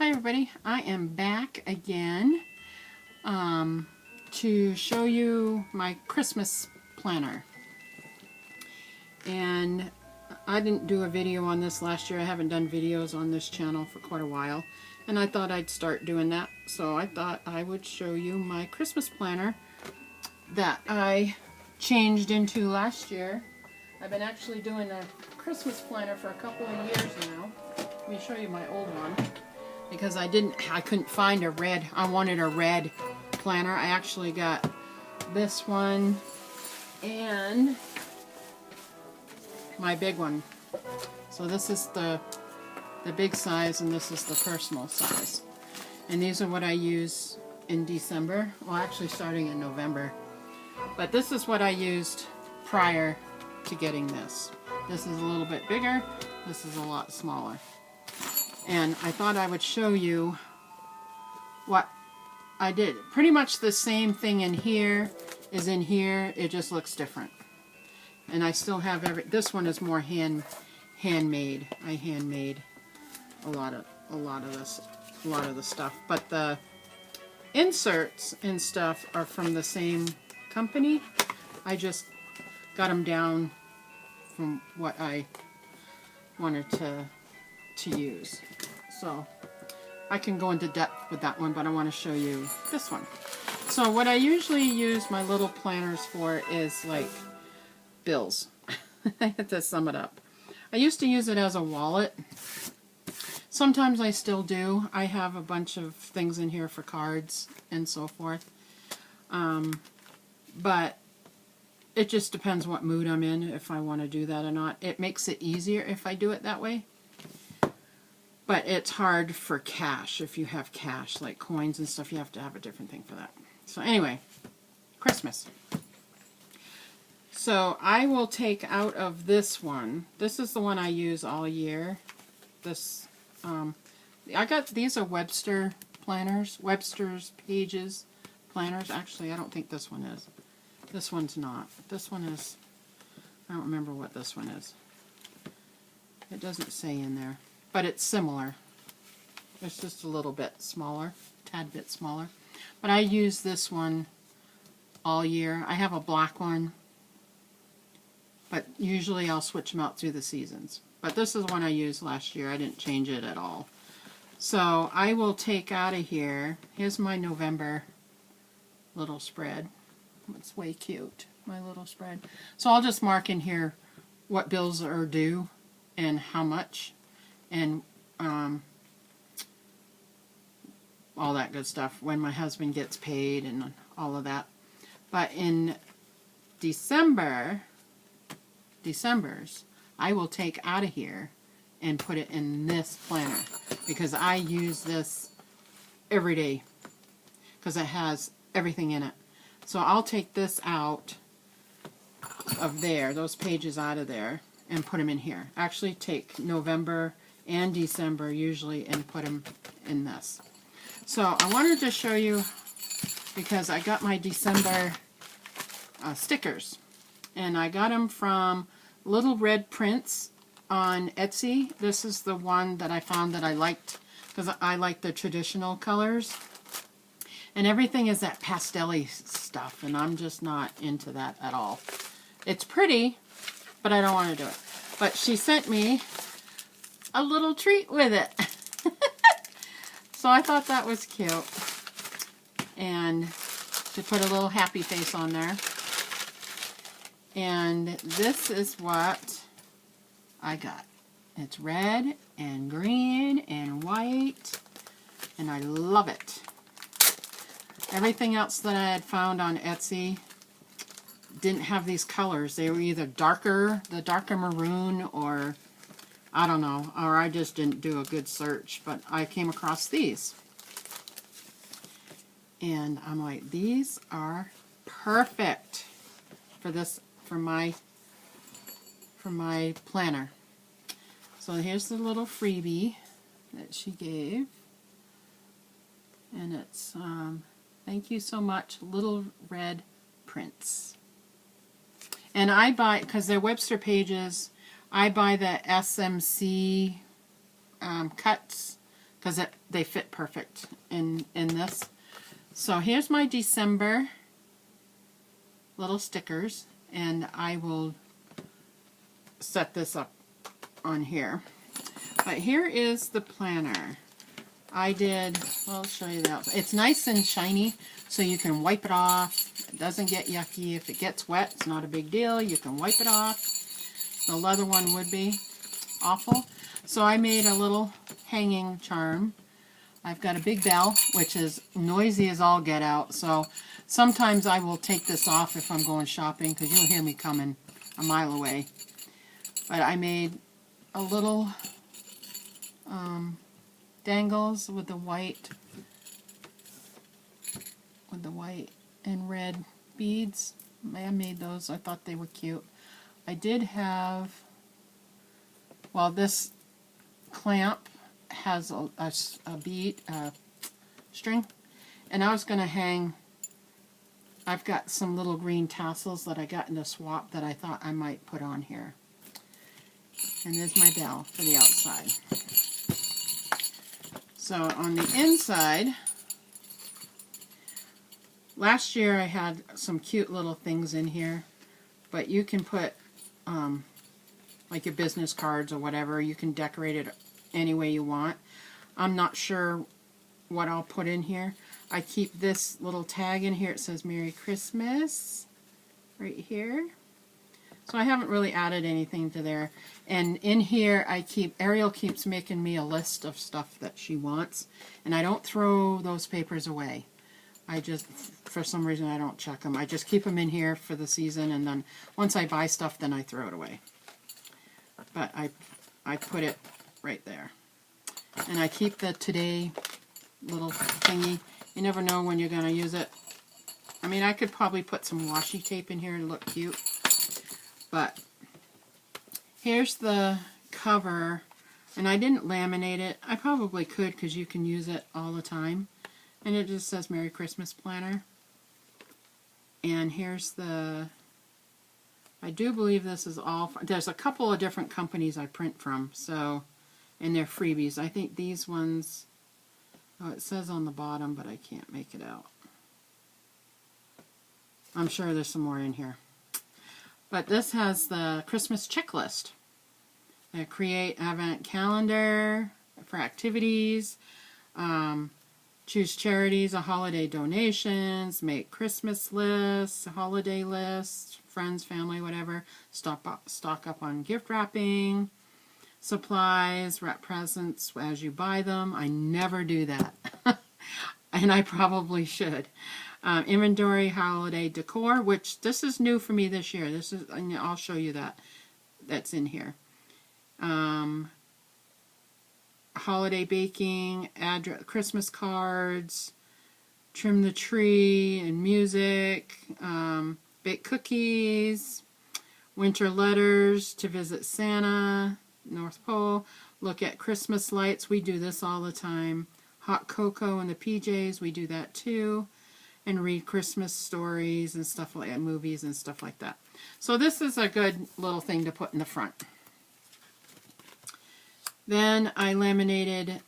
Hi everybody, I am back again to show you my Christmas planner. And I didn't do a video on this last year. I haven't done videos on this channel for quite a while. And I thought I'd start doing that. So I thought I would show you my Christmas planner that I changed into last year. I've been actually doing a Christmas planner for a couple of years now. Let me show you my old one. Because I couldn't find a red. I wanted a red planner. I actually got this one and my big one. So this is the big size and this is the personal size. And these are what I use in December. Well, actually starting in November. But this is what I used prior to getting this. This is a little bit bigger. This is a lot smaller. And I thought I would show you what I did. Pretty much the same thing in here is in here. It just looks different. And I still have this one is more handmade. I handmade a lot of the stuff. But the inserts and stuff are from the same company. I just got them down from what I wanted to use. So I can go into depth with that one, but I want to show you this one. So what I usually use my little planners for is like bills. I had to sum it up. I used to use it as a wallet. Sometimes I still do. I have a bunch of things in here for cards and so forth. But it just depends what mood I'm in, if I want to do that or not. It makes it easier if I do it that way. But it's hard for cash. If you have cash, like coins and stuff, you have to have a different thing for that. So anyway, Christmas. So I will take out of this one. This is the one I use all year. This, these are Webster planners, Webster's Pages planners. Actually, I don't think this one is. This one's not. This one is, I don't remember what this one is. It doesn't say in there. But it's similar. It's just a little bit smaller, tad bit smaller. But I use this one all year. I have a black one, but usually I'll switch them out through the seasons. But this is one I used last year. I didn't change it at all. So I will take out of here. Here's my November little spread. It's way cute, my little spread. So I'll just mark in here what bills are due and how much. And all that good stuff, when my husband gets paid and all of that. But in December's, I will take out of here and put it in this planner because I use this every day because it has everything in it. So I'll take this out of there, those pages out of there, and put them in here. Actually take November and December usually and put them in this. So I wanted to show you because I got my December stickers and I got them from Little Red Prints on Etsy. This is the one that I found that I liked because I like the traditional colors and everything is that pastel-y stuff and I'm just not into that at all. It's pretty, but I don't want to do it. But she sent me a little treat with it. So I thought that was cute. And to put a little happy face on there. And this is what I got. It's red and green and white. And I love it. Everything else that I had found on Etsy didn't have these colors. They were either darker, the darker maroon, or I don't know, or I just didn't do a good search, but I came across these. And I'm like, these are perfect for this, for my planner. So here's the little freebie that she gave. And it's, thank you so much, Little Red Prints. And I buy, because they're Webster Pages, I buy the SMC cuts because they fit perfect in this. So here's my December little stickers, and I will set this up on here. But here is the planner. I did, well, I'll show you that. It's nice and shiny, so you can wipe it off. It doesn't get yucky. If it gets wet, it's not a big deal. You can wipe it off. The leather one would be awful. So I made a little hanging charm. I've got a big bell, which is noisy as all get out. So sometimes I will take this off if I'm going shopping, because you'll hear me coming a mile away. But I made a little dangles with the white and red beads. I made those. I thought they were cute. I did have, well, this clamp has a bead string, and I was going to hang, I've got some little green tassels that I got in a swap that I thought I might put on here. And there's my bell for the outside. So on the inside, last year I had some cute little things in here, but you can put like your business cards or whatever. You can decorate it any way you want. I'm not sure what I'll put in here. I keep this little tag in here. It says Merry Christmas right here. So I haven't really added anything to there. And in here, Ariel keeps making me a list of stuff that she wants. And I don't throw those papers away. I just, for some reason, I don't check them. I just keep them in here for the season, and then once I buy stuff, then I throw it away. But I put it right there. And I keep the today little thingy. You never know when you're going to use it. I mean, I could probably put some washi tape in here and look cute. But here's the cover, and I didn't laminate it. I probably could, because you can use it all the time. And it just says Merry Christmas Planner. And here's the, I do believe this is all, there's a couple of different companies I print from, so, and they're freebies. I think these ones, oh, it says on the bottom, but I can't make it out. I'm sure there's some more in here. But this has the Christmas checklist. Create Advent calendar for activities, choose charities, holiday donations, make Christmas lists, holiday lists, friends, family, whatever. Stock up on gift wrapping, supplies, wrap presents as you buy them. I never do that, and I probably should. Inventory, holiday decor, which this is new for me this year. This is, I'll show you that. That's in here. Holiday baking, Christmas cards, trim the tree and music, bake cookies, winter letters to visit Santa, North Pole, look at Christmas lights. We do this all the time. Hot cocoa in the PJs, we do that too. And read Christmas stories and stuff like that, movies and stuff like that. So this is a good little thing to put in the front. Then I laminated,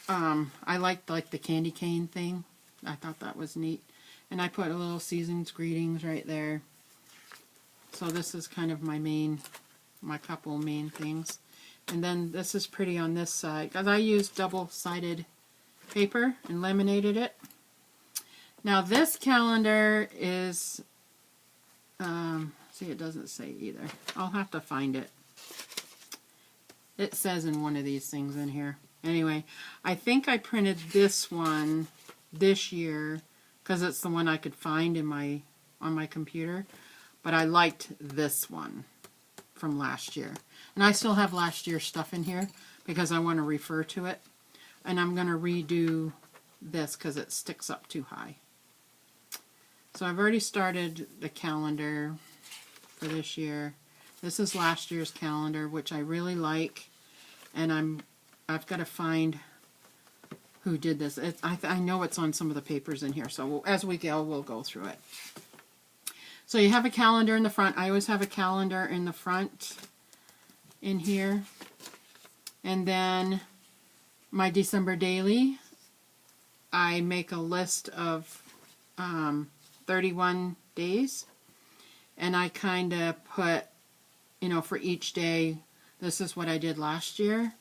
I liked like the candy cane thing. I thought that was neat. And I put a little season's greetings right there. So this is kind of my couple main things. And then this is pretty on this side, because I used double-sided paper and laminated it. Now this calendar is, see, it doesn't say either. I'll have to find it. It says in one of these things in here. Anyway, I think I printed this one this year because it's the one I could find in on my computer. But I liked this one from last year. And I still have last year's stuff in here because I want to refer to it. And I'm going to redo this because it sticks up too high. So I've already started the calendar for this year. This is last year's calendar, which I really like, and I've got to find who did this. I know it's on some of the papers in here, so as we go, we'll go through it. So you have a calendar in the front. I always have a calendar in the front in here, and then my December daily, I make a list of 31 days, and I kind of put, you know, for each day, this is what I did last year,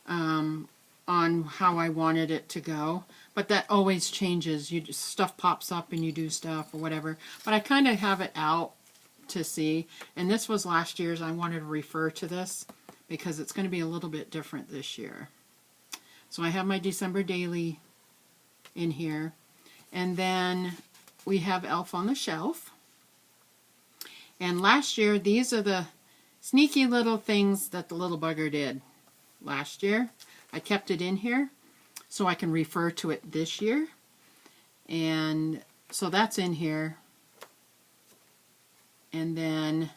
on how I wanted it to go. But that always changes. Stuff pops up and you do stuff or whatever. But I kind of have it out to see. And this was last year's. I wanted to refer to this because it's going to be a little bit different this year. So I have my December daily in here. And then we have Elf on the Shelf. And last year, these are the sneaky little things that the little bugger did last year. I kept it in here so I can refer to it this year. And so that's in here. And then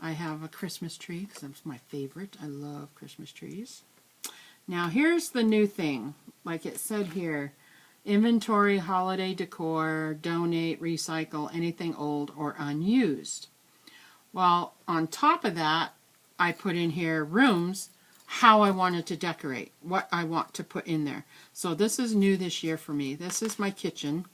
I have a Christmas tree because that's my favorite. I love Christmas trees. Now here's the new thing. Like it said here, inventory, holiday decor, donate, recycle, anything old or unused. Well, on top of that, I put in here rooms, how I wanted to decorate, what I want to put in there. So this is new this year for me. This is my kitchen.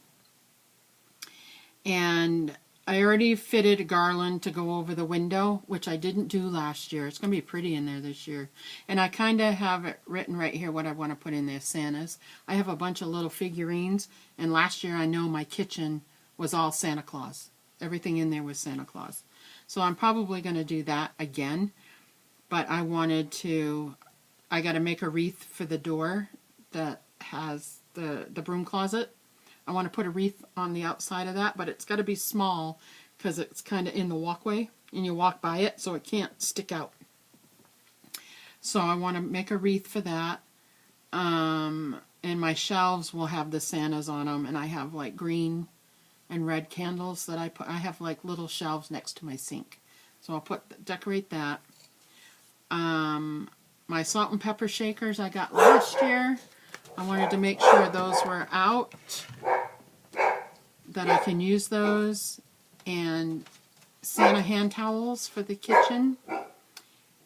And I already fitted a garland to go over the window, which I didn't do last year. It's going to be pretty in there this year. And I kind of have it written right here what I want to put in there, Santas. I have a bunch of little figurines, and last year I know my kitchen was all Santa Claus. Everything in there was Santa Claus. So I'm probably going to do that again. But I wanted to, I got to make a wreath for the door that has the broom closet. I want to put a wreath on the outside of that, but it's got to be small because it's kind of in the walkway and you walk by it so it can't stick out. So I want to make a wreath for that. And my shelves will have the Santas on them, and I have like green and red candles that I put. I have like little shelves next to my sink. So I'll decorate that. My salt and pepper shakers I got last year. I wanted to make sure those were out, that I can use those. And Santa hand towels for the kitchen.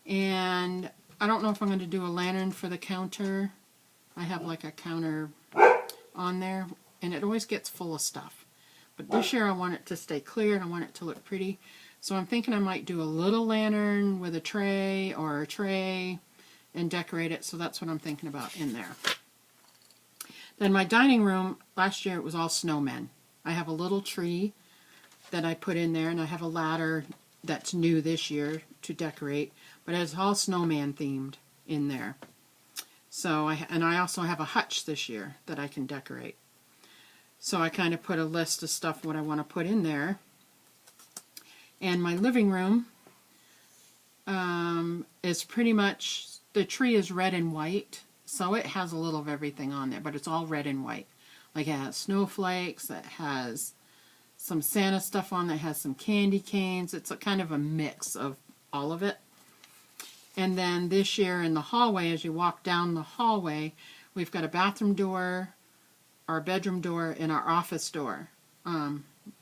And I don't know if I'm going to do a lantern for the counter. I have like a counter on there, and it always gets full of stuff. But this year I want it to stay clear, and I want it to look pretty. So I'm thinking I might do a little lantern with a tray or a tray and decorate it. So that's what I'm thinking about in there. Then my dining room, last year it was all snowmen. I have a little tree that I put in there, and I have a ladder that's new this year to decorate. But it's all snowman themed in there. So I also have a hutch this year that I can decorate. So I kind of put a list of stuff what I want to put in there. And my living room is pretty much, the tree is red and white, so it has a little of everything on there, but it's all red and white. Like it has snowflakes, it has some Santa stuff on there, it has some candy canes. It's a kind of a mix of all of it. And then this year in the hallway, as you walk down the hallway, we've got a bathroom door, our bedroom door, and our office door.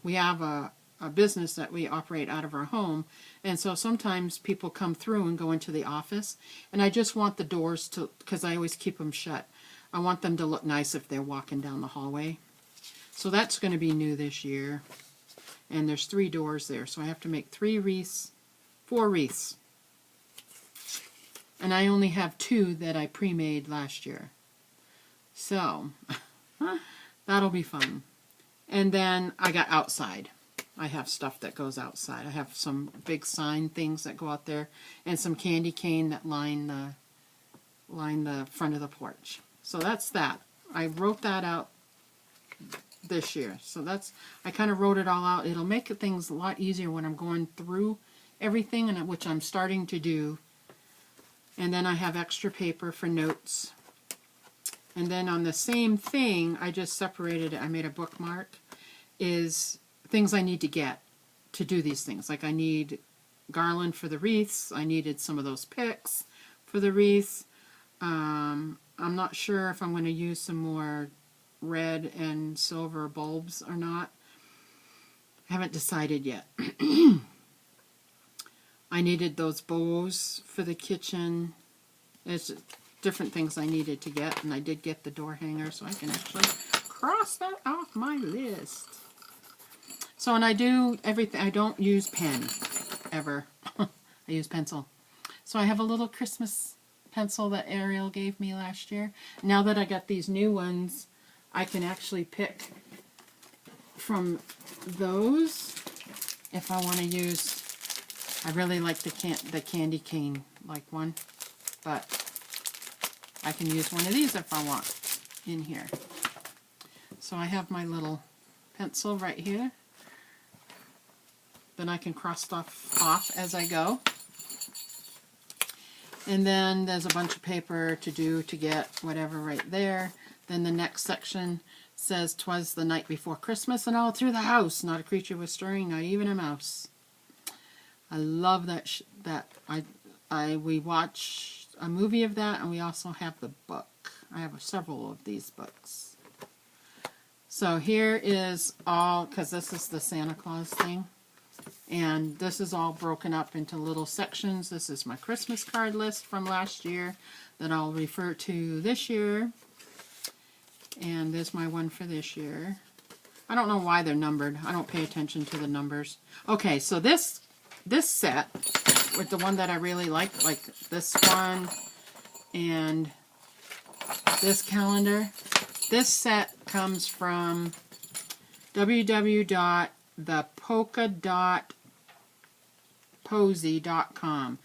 We have a business that we operate out of our home, and so sometimes people come through and go into the office, and I just want the doors to, because I always keep them shut, I want them to look nice if they're walking down the hallway. So that's going to be new this year, and there's 3 doors there, so I have to make 4 wreaths, and I only have 2 that I pre-made last year, so that'll be fun. And then I got outside. I have stuff that goes outside. I have some big sign things that go out there, and some candy cane that line the front of the porch. So that's that. I wrote that out this year. So that's, I kind of wrote it all out. It'll make things a lot easier when I'm going through everything, and which I'm starting to do. And then I have extra paper for notes. And then on the same thing, I just separated it. I made a bookmark. Is things I need to get to do these things. Like I need garland for the wreaths. I needed some of those picks for the wreaths. I'm not sure if I'm going to use some more red and silver bulbs or not. I haven't decided yet. I needed those bows for the kitchen. different things I needed to get, and I did get the door hanger, so I can actually cross that off my list. So, and I do everything. I don't use pen, ever. I use pencil. So I have a little Christmas pencil that Ariel gave me last year. Now that I got these new ones, I can actually pick from those if I want to use. I really like the candy cane like one, but I can use one of these if I want in here. So I have my little pencil right here. Then I can cross stuff off as I go. And then there's a bunch of paper to do to get whatever right there. Then the next section says, "'Twas the night before Christmas, and all through the house not a creature was stirring, not even a mouse." I love that. We watched a movie of that, and we also have the book. I have several of these books. So here is all, because this is the Santa Claus thing. And this is all broken up into little sections. This is my Christmas card list from last year that I'll refer to this year. And there's my one for this year. I don't know why they're numbered. I don't pay attention to the numbers. Okay, so this set, with the one that I really like this one and this calendar, this set comes from www.thepolkadotposy.com.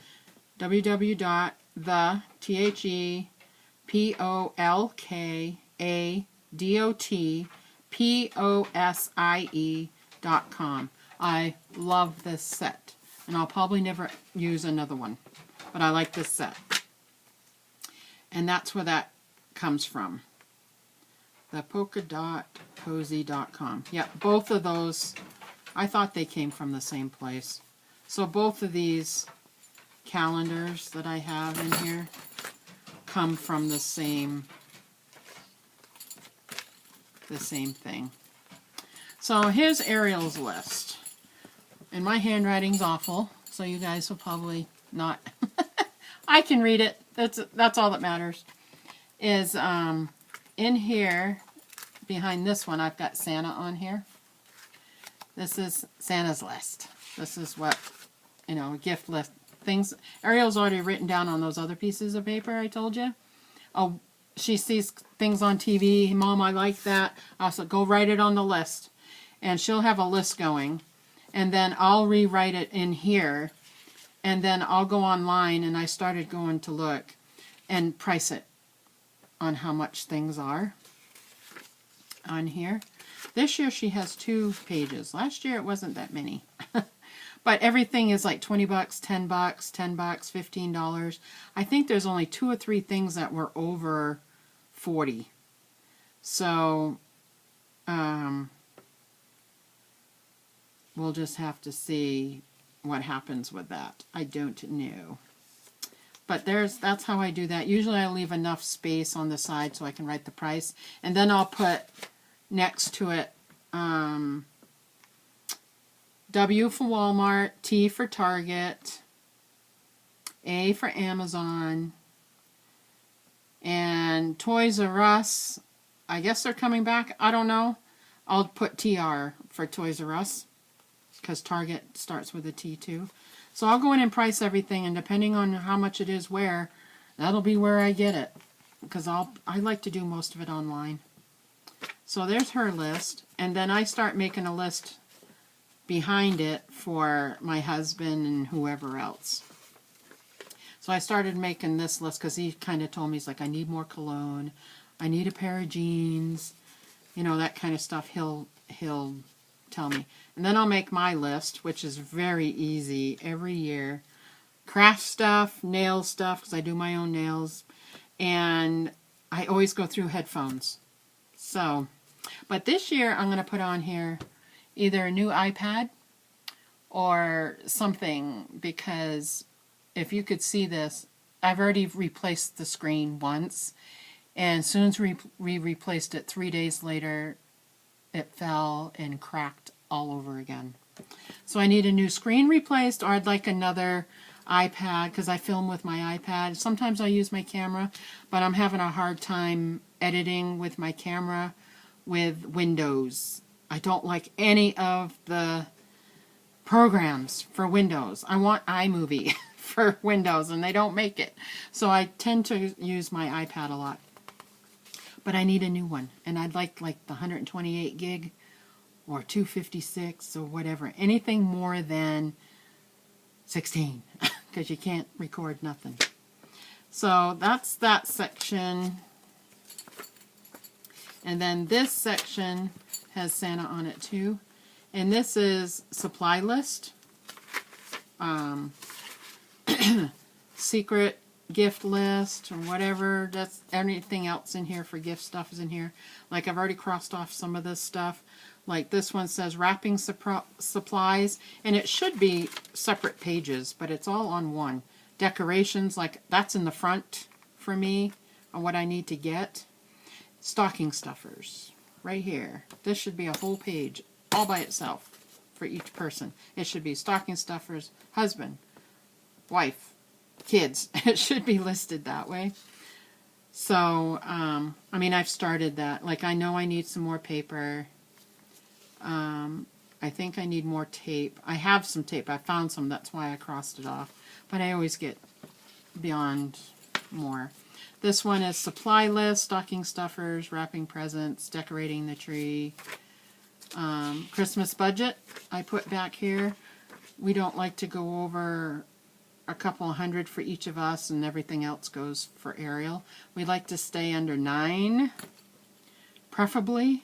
www.thepolkadotposy.com. I love this set, and I'll probably never use another one, but I like this set. And that's where that comes from. Thepolkadotposy.com. Yep, both of those, I thought they came from the same place. So both of these calendars that I have in here come from the same thing. So here's Ariel's list. And my handwriting's awful, so you guys will probably not. I can read it. That's all that matters. Is in here, behind this one, I've got Santa on here. This is Santa's list. This is what, gift list. Things Ariel's already written down on those other pieces of paper I told you. Oh, she sees things on TV. Mom, I like that. I'll say, go write it on the list. And she'll have a list going. And then I'll rewrite it in here. And then I'll go online, and I started going to look and price it on how much things are on here. This year she has 2 pages. Last year it wasn't that many. But everything is like $20, $10, $10, $15. I think there's only 2 or 3 things that were over 40. So we'll just have to see what happens with that. I don't know. But that's how I do that. Usually I leave enough space on the side so I can write the price. And then I'll put next to it W for Walmart, T for Target, A for Amazon, and Toys R Us. I guess they're coming back. I don't know. I'll put TR for Toys R Us because Target starts with a T too. So I'll go in and price everything, and depending on how much it is where, that'll be where I get it. Because I like to do most of it online. So there's her list. And then I start making a list behind it for my husband and whoever else. So I started making this list because he kind of told me, he's like, I need more cologne. I need a pair of jeans. That kind of stuff he'll tell me. And then I'll make my list, which is very easy every year. Craft stuff, nail stuff, because I do my own nails. And I always go through headphones. So, but this year I'm going to put on here either a new iPad or something, because if you could see this, I've already replaced the screen once. And as soon as we replaced it, 3 days later, it fell and cracked all over again. So I need a new screen replaced, or I'd like another iPad, because I film with my iPad. Sometimes I use my camera, but I'm having a hard time editing with my camera with Windows. I don't like any of the programs for Windows. I want iMovie for Windows, and they don't make it. So I tend to use my iPad a lot. But I need a new one, and I'd like the 128 gig or 256 or whatever. Anything more than 16, because you can't record nothing. So that's that section. And then this section has Santa on it too. And this is supply list. Secret gift list or whatever. That's anything else in here for gift stuff is in here. Like I've already crossed off some of this stuff. Like this one says wrapping supplies, and it should be separate pages, but it's all on one. Decorations, like that's in the front for me on what I need to get. Stocking stuffers, right here. This should be a whole page all by itself for each person. It should be stocking stuffers, husband, wife, kids. It should be listed that way. So, I mean, I've started that. Like, I know I need some more paper. I think I need more tape. I have some tape. I found some. That's why I crossed it off. But I always get beyond more. This one is supply list, stocking stuffers, wrapping presents, decorating the tree. Christmas budget I put back here. We don't like to go over a couple hundred for each of us, and everything else goes for Ariel. We like to stay under 9, preferably.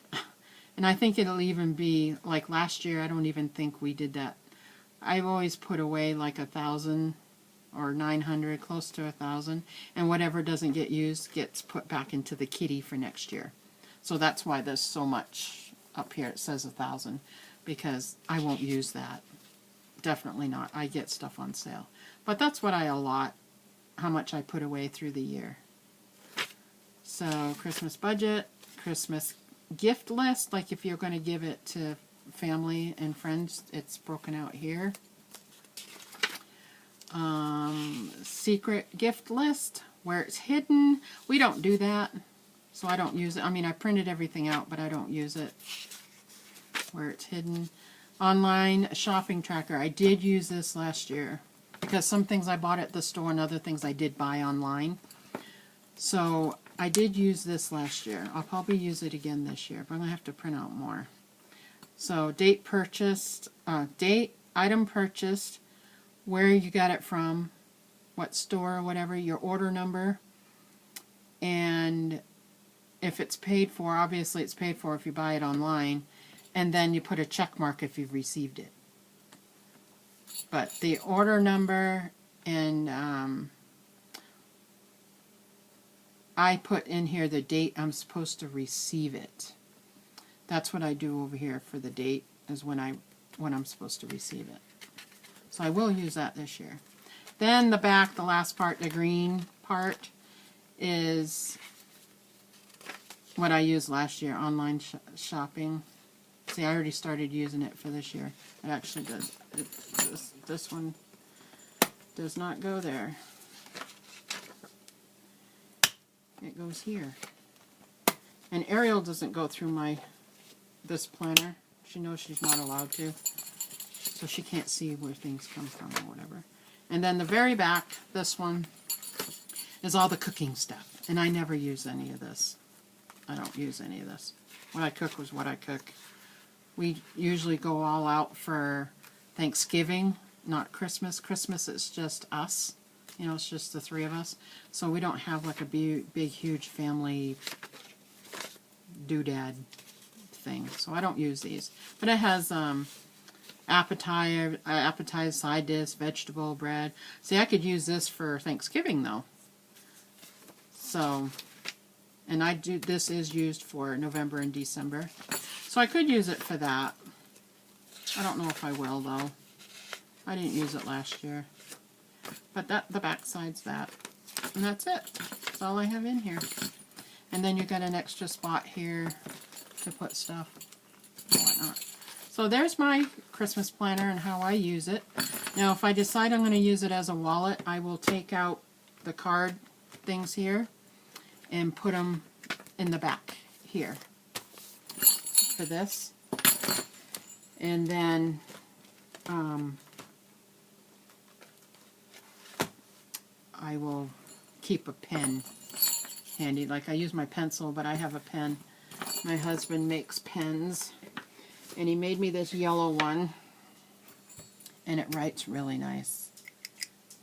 And I think it'll even be, like last year, I don't even think we did that. I've always put away like 1,000 or 900, close to 1,000. And whatever doesn't get used gets put back into the kitty for next year. So that's why there's so much up here. It says 1,000, because I won't use that. Definitely not. I get stuff on sale. But that's what I allot, how much I put away through the year. So Christmas budget, Christmas gift list, like if you're going to give it to family and friends, it's broken out here. Secret gift list, where it's hidden. We don't do that, so I don't use it. I mean, I printed everything out, but I don't use it. Where it's hidden. Online shopping tracker. I did use this last year, because some things I bought at the store and other things I did buy online. So I did use this last year. I'll probably use it again this year, but I'm going to have to print out more. So date purchased, item purchased, where you got it from, what store or whatever, your order number, and if it's paid for, obviously it's paid for if you buy it online, and then you put a check mark if you've received it. But the order number and I put in here the date I'm supposed to receive it. That's what I do over here for the date, is when I'm supposed to receive it. So I will use that this year. Then the back, the last part, the green part, is what I used last year, online shopping. See, I already started using it for this year. It actually does. This one does not go there. It goes here. And Ariel doesn't go through this planner. She knows she's not allowed to. So she can't see where things come from or whatever. And then the very back, this one, is all the cooking stuff. And I never use any of this. I don't use any of this. What I cook was what I cook. We usually go all out for Thanksgiving, not Christmas. Christmas is just us. You know, it's just the 3 of us. So we don't have like a big, huge family doodad thing. So I don't use these. But it has appetizer, side dish, vegetable, bread. See, I could use this for Thanksgiving though. So, and this is used for November and December. So I could use it for that. I don't know if I will though. I didn't use it last year. But the back side's that. And that's it. That's all I have in here. And then you got an extra spot here to put stuff and whatnot. So there's my Christmas planner and how I use it. Now if I decide I'm going to use it as a wallet, I will take out the card things here and put them in the back here for this. And then I will keep a pen handy. Like I use my pencil, but I have a pen. My husband makes pens, and he made me this yellow one, and it writes really nice.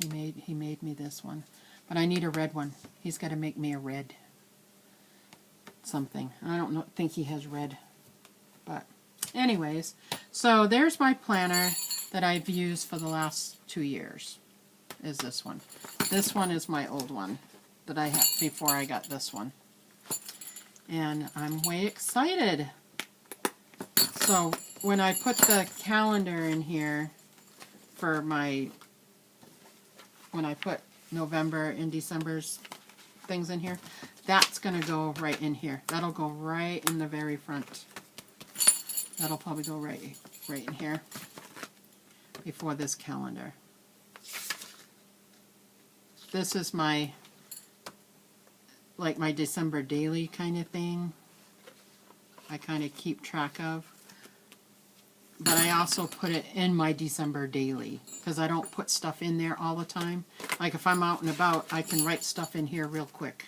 He made me this one, but I need a red one. He's got to make me a red something. I don't think he has red, but anyways, so there's my planner that I've used for the last 2 years. Is this one. This one is my old one that I had before I got this one. And I'm way excited. So when I put the calendar in here for when I put November and December's things in here, that's going to go right in here. That'll go right in the very front. That'll probably go right in here before this calendar. This is my December daily kind of thing. I kind of keep track of. But I also put it in my December daily because I don't put stuff in there all the time. Like if I'm out and about, I can write stuff in here real quick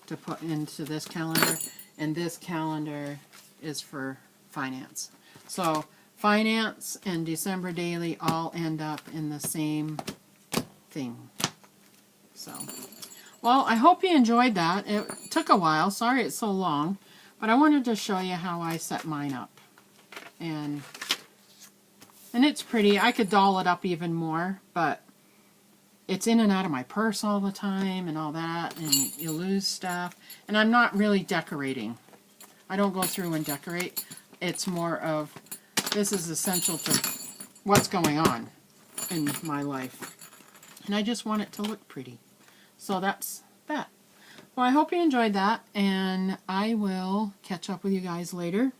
to put into this calendar. And this calendar is for finance. So finance and December daily all end up in the same thing. So, well, I hope you enjoyed that. It took a while. Sorry it's so long. But I wanted to show you how I set mine up. And it's pretty. I could doll it up even more, but it's in and out of my purse all the time and all that, and you lose stuff. And I'm not really decorating. I don't go through and decorate. It's more of, this is essential to what's going on in my life. And I just want it to look pretty. So that's that. Well, I hope you enjoyed that, and I will catch up with you guys later.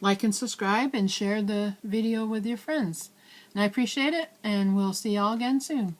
Like and subscribe and share the video with your friends. And I appreciate it, and we'll see y'all again soon.